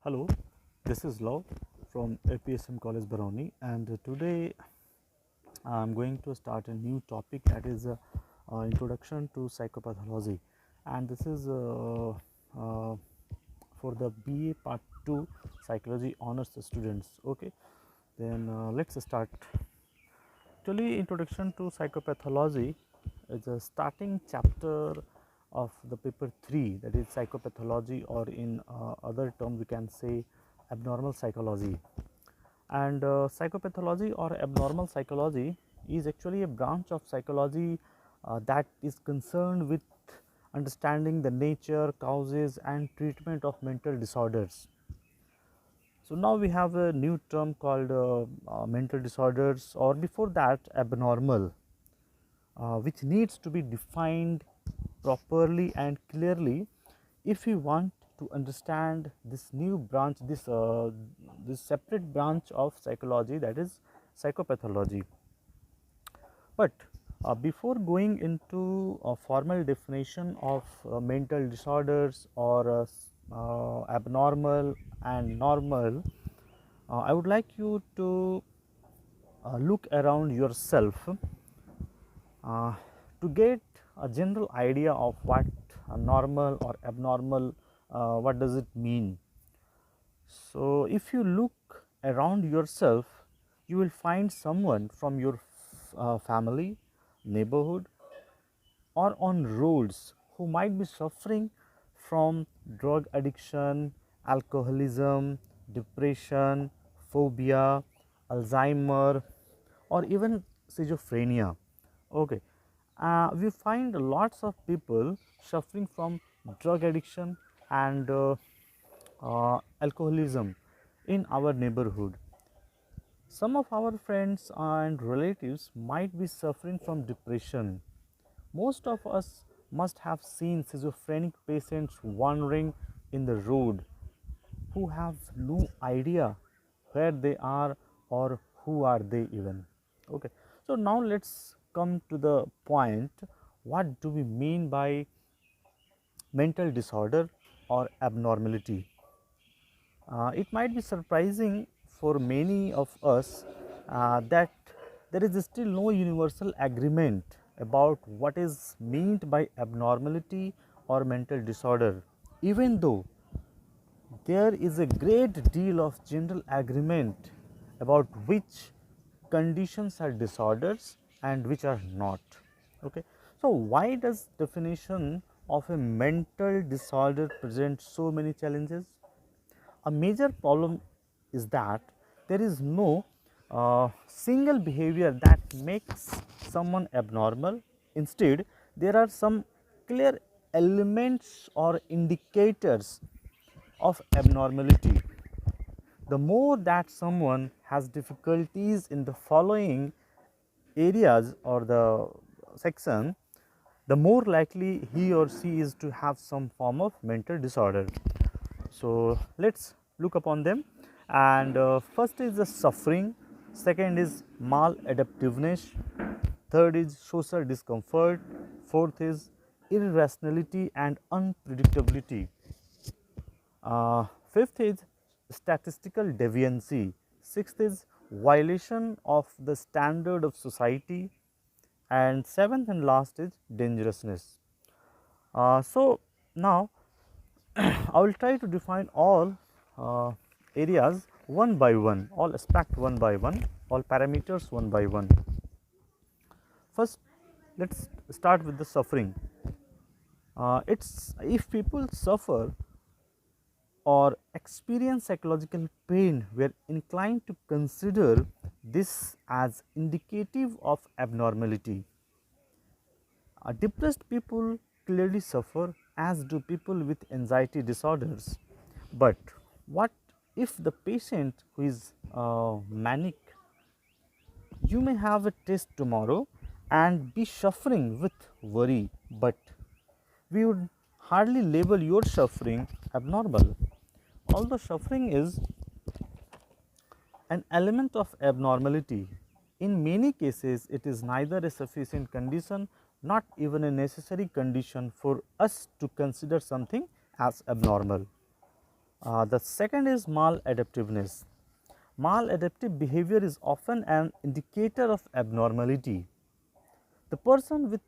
Hello, this is Lav from A.P.S.M College Barauni, and today I am going to start a new topic, that is Introduction to Psychopathology, and this is for the BA Part 2 Psychology Honors students. Okay, then let's start. Actually, Introduction to Psychopathology is a starting chapter of the paper 3, that is Psychopathology, or in other term we can say abnormal psychology. And psychopathology or abnormal psychology is actually a branch of psychology that is concerned with understanding the nature, causes and treatment of mental disorders. So now we have a new term called mental disorders, or before that abnormal, which needs to be defined properly and clearly if we want to understand this new branch, this separate branch of psychology, that is psychopathology. But before going into a formal definition of mental disorders or abnormal and normal, I would like you to look around yourself to get a general idea of what normal or abnormal, what does it mean. So if you look around yourself, you will find someone from your family, neighborhood or on roads who might be suffering from drug addiction, alcoholism, depression, phobia, Alzheimer or even schizophrenia. Okay, we find lots of people suffering from drug addiction and alcoholism in our neighborhood. Some of our friends and relatives might be suffering from depression. Most of us must have seen schizophrenic patients wandering in the road who have no idea where they are or who are they even. Okay, so now let's come to the point, what do we mean by mental disorder or abnormality. It might be surprising for many of us that there is still no universal agreement about what is meant by abnormality or mental disorder, even though there is a great deal of general agreement about which conditions are disorders and which are not. Okay, so why does definition of a mental disorder present so many challenges? A major problem is that there is no single behavior that makes someone abnormal. Instead, there are some clear elements or indicators of abnormality. The more that someone has difficulties in the following areas or the section, the more likely he or she is to have some form of mental disorder. So let's look upon them. And first is the suffering, second is maladaptiveness, third is social discomfort, fourth is irrationality and unpredictability, fifth is statistical deviancy, sixth is violation of the standard of society, and seventh and last is dangerousness. So now I will try to define all areas one by one, all aspect one by one, all parameters one by one. First, let's start with the suffering. It's if people suffer or experience psychological pain, we are inclined to consider this as indicative of abnormality. Depressed people clearly suffer, as do people with anxiety disorders. But what if the patient who is manic, you may have a test tomorrow and be suffering with worry, but we would hardly label your suffering abnormal. Although suffering is an element of abnormality, in many cases it is neither a sufficient condition, not even a necessary condition for us to consider something as abnormal. The second is maladaptiveness. Maladaptive behavior is often an indicator of abnormality. The person with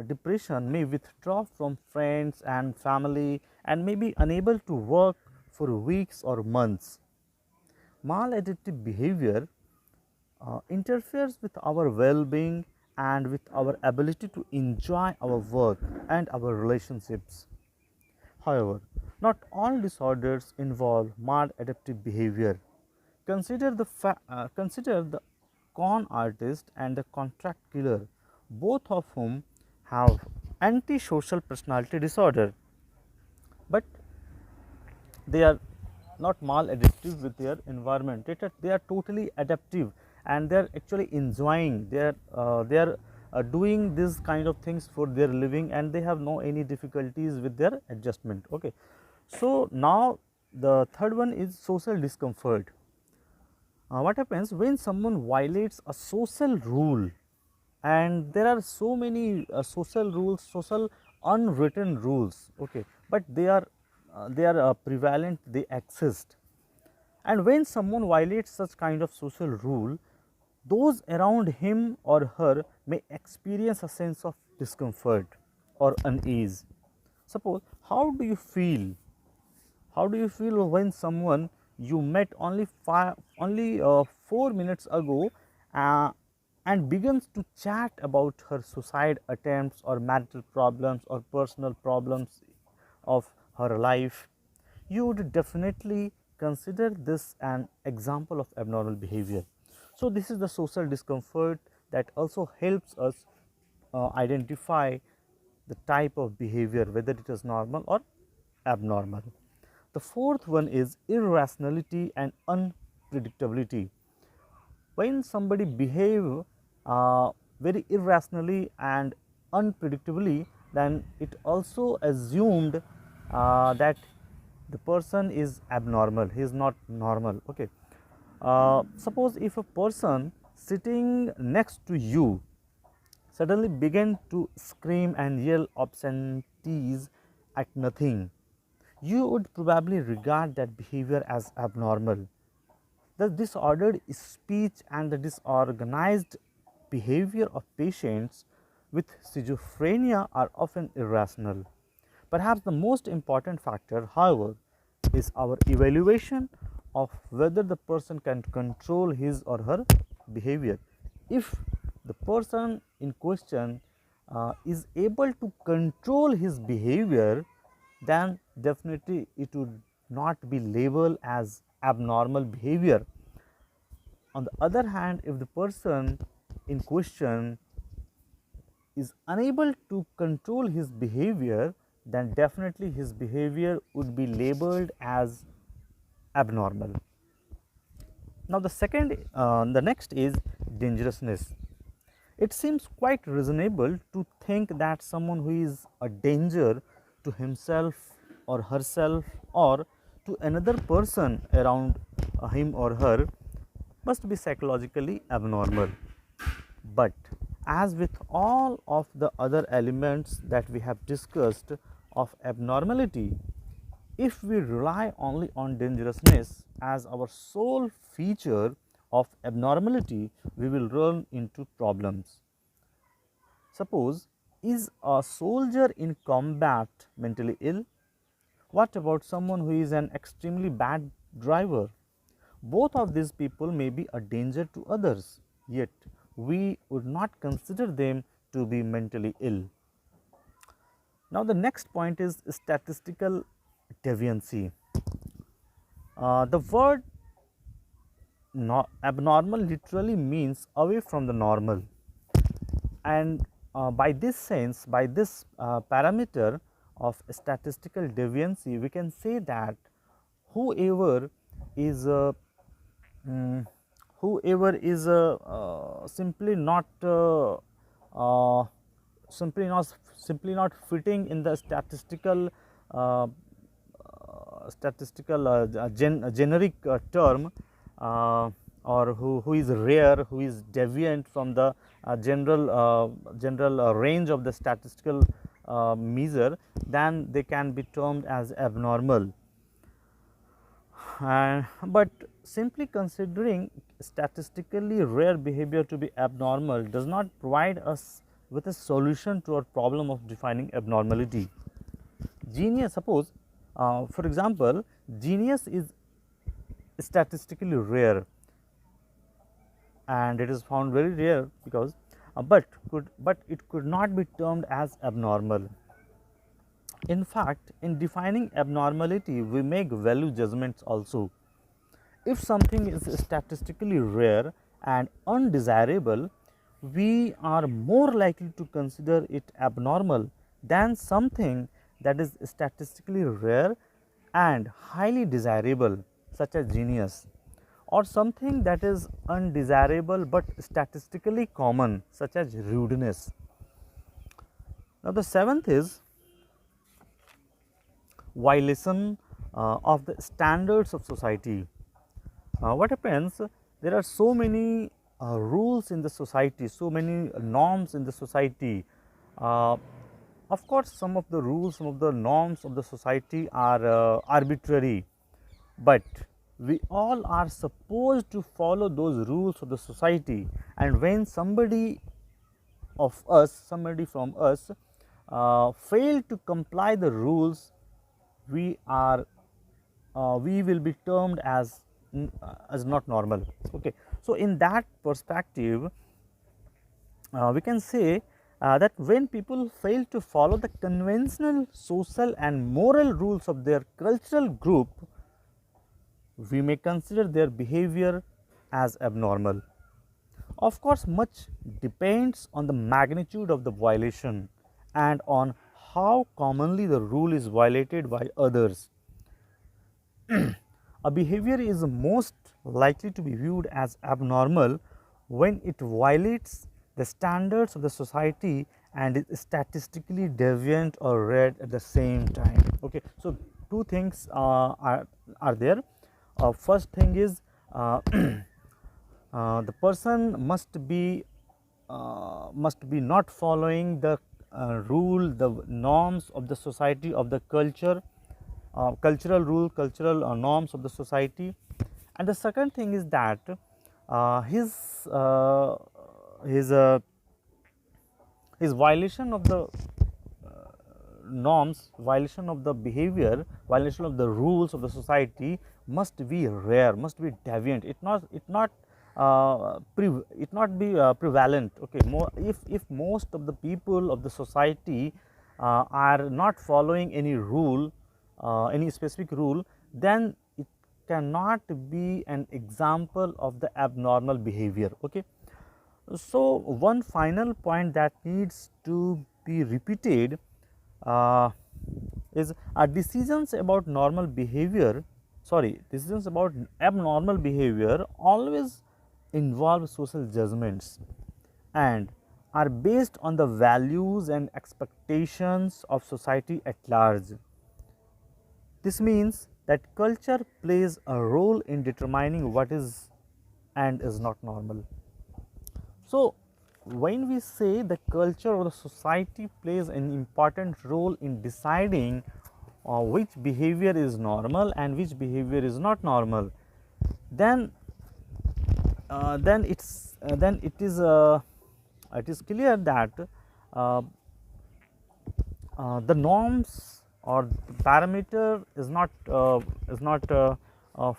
depression may withdraw from friends and family and may be unable to work for weeks or months. Maladaptive behavior interferes with our well being and with our ability to enjoy our work and our relationships. However, not all disorders involve maladaptive behavior. Consider the con artist and the contract killer, both of whom have antisocial personality disorder, but they are not maladaptive with their environment. They are totally adaptive and they are actually enjoying. They are doing these kind of things for their living and they have no any difficulties with their adjustment. Okay, so now the third one is social discomfort. What happens when someone violates a social rule, and there are so many social rules, social unwritten rules, okay, but they are prevalent, they exist. And when someone violates such kind of social rule, those around him or her may experience a sense of discomfort or unease. Suppose, how do you feel when someone you met only 4 minutes ago uh, and begins to chat about her suicide attempts or marital problems or personal problems of her life? You would definitely consider this an example of abnormal behavior. So, this is the social discomfort that also helps us identify the type of behavior, whether it is normal or abnormal. The fourth one is irrationality and unpredictability. When somebody behave very irrationally and unpredictably, then it also assumed that the person is abnormal, he is not normal. Okay, suppose if a person sitting next to you suddenly began to scream and yell obscenities at nothing, you would probably regard that behavior as abnormal. The disordered speech and the disorganized behavior of patients with schizophrenia are often irrational. Perhaps the most important factor, however, is our evaluation of whether the person can control his or her behavior. If the person in question is able to control his behavior, then definitely it would not be labeled as abnormal behavior. On the other hand, if the person in question is unable to control his behavior, then definitely his behavior would be labeled as abnormal. Now, the next is dangerousness. It seems quite reasonable to think that someone who is a danger to himself or herself or to another person around him or her must be psychologically abnormal. But as with all of the other elements that we have discussed of abnormality, if we rely only on dangerousness as our sole feature of abnormality, we will run into problems. Suppose, is a soldier in combat mentally ill? What about someone who is an extremely bad driver? Both of these people may be a danger to others, yet we would not consider them to be mentally ill. Now, the next point is statistical deviancy. The word abnormal literally means away from the normal, and by this sense, by this parameter of statistical deviancy, we can say that whoever is mm, simply not uh, simply not fitting in the generic term, or who is rare, who is deviant from the general range of the statistical measure, then they can be termed as abnormal. But simply considering statistically rare behavior to be abnormal does not provide us with a solution to our problem of defining abnormality. Genius, suppose for example, genius is statistically rare and it is found very rare because but it could not be termed as abnormal. In fact, in defining abnormality, we make value judgments also. If something is statistically rare and undesirable, we are more likely to consider it abnormal than something that is statistically rare and highly desirable, such as genius, or something that is undesirable but statistically common, such as rudeness. Now, the seventh is violation of the standards of society. What happens? There are so many rules in the society, so many norms in the society. Uh, of course, some of the rules, some of the norms of the society are arbitrary, but we all are supposed to follow those rules of the society. And when somebody from us, fail to comply the rules, we are we will be termed as not normal. Okay. So, in that perspective, we can say that when people fail to follow the conventional social and moral rules of their cultural group, we may consider their behavior as abnormal. Of course, much depends on the magnitude of the violation and on how commonly the rule is violated by others. A behavior is most likely to be viewed as abnormal when it violates the standards of the society and is statistically deviant or rare at the same time. Okay. So, two things are there. First thing is the person must be not following the rule, the norms of the society, of the culture, cultural rule, cultural norms of the society. And the second thing is that his violation of the norms, violation of the behavior, violation of the rules of the society must be rare, must be deviant. It not be prevalent. Okay. If most of the people of the society are not following any rule, any specific rule, then it cannot be an example of the abnormal behavior. Okay. So, one final point that needs to be repeated is decisions about normal behavior, decisions about abnormal behavior always involve social judgments and are based on the values and expectations of society at large. This means that culture plays a role in determining what is and is not normal. So, when we say the culture or the society plays an important role in deciding which behavior is normal and which behavior is not normal, then it is clear that the norms or the parameter is not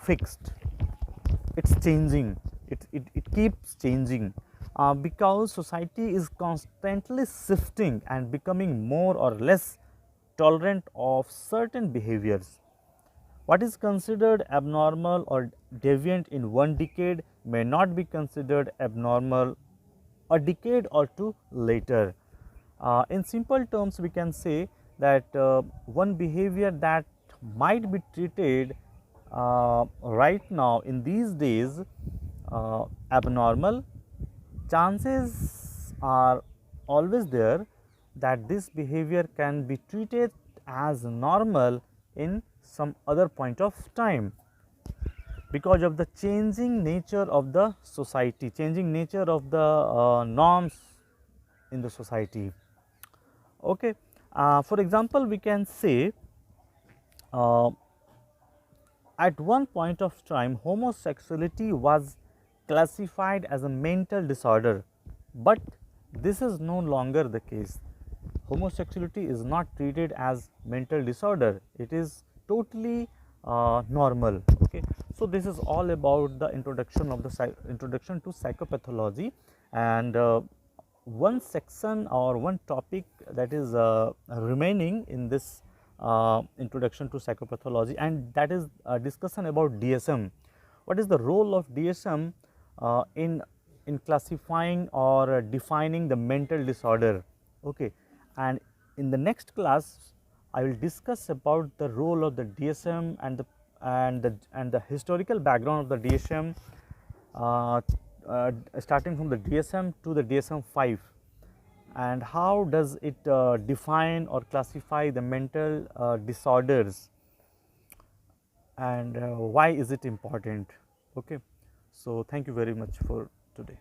fixed. It's changing. It keeps changing because society is constantly shifting and becoming more or less tolerant of certain behaviors. What is considered abnormal or deviant in one decade may not be considered abnormal a decade or two later. In simple terms, we can say that one behavior that might be treated right now in these days abnormal, chances are always there that this behavior can be treated as normal in some other point of time, because of the changing nature of the society, changing nature of the norms in the society. Okay. For example, we can say at one point of time, homosexuality was classified as a mental disorder, but this is no longer the case. Homosexuality is not treated as mental disorder, it is totally normal. Okay, so this is all about the introduction of the introduction to psychopathology, and one section or one topic that is remaining in this introduction to psychopathology, and that is a discussion about DSM. What is the role of DSM in classifying or defining the mental disorder? Okay, and in the next class I will discuss about the role of the DSM and the historical background of the DSM, starting from the DSM to the DSM-5, and how does it define or classify the mental disorders, and why is it important. Okay, so thank you very much for today.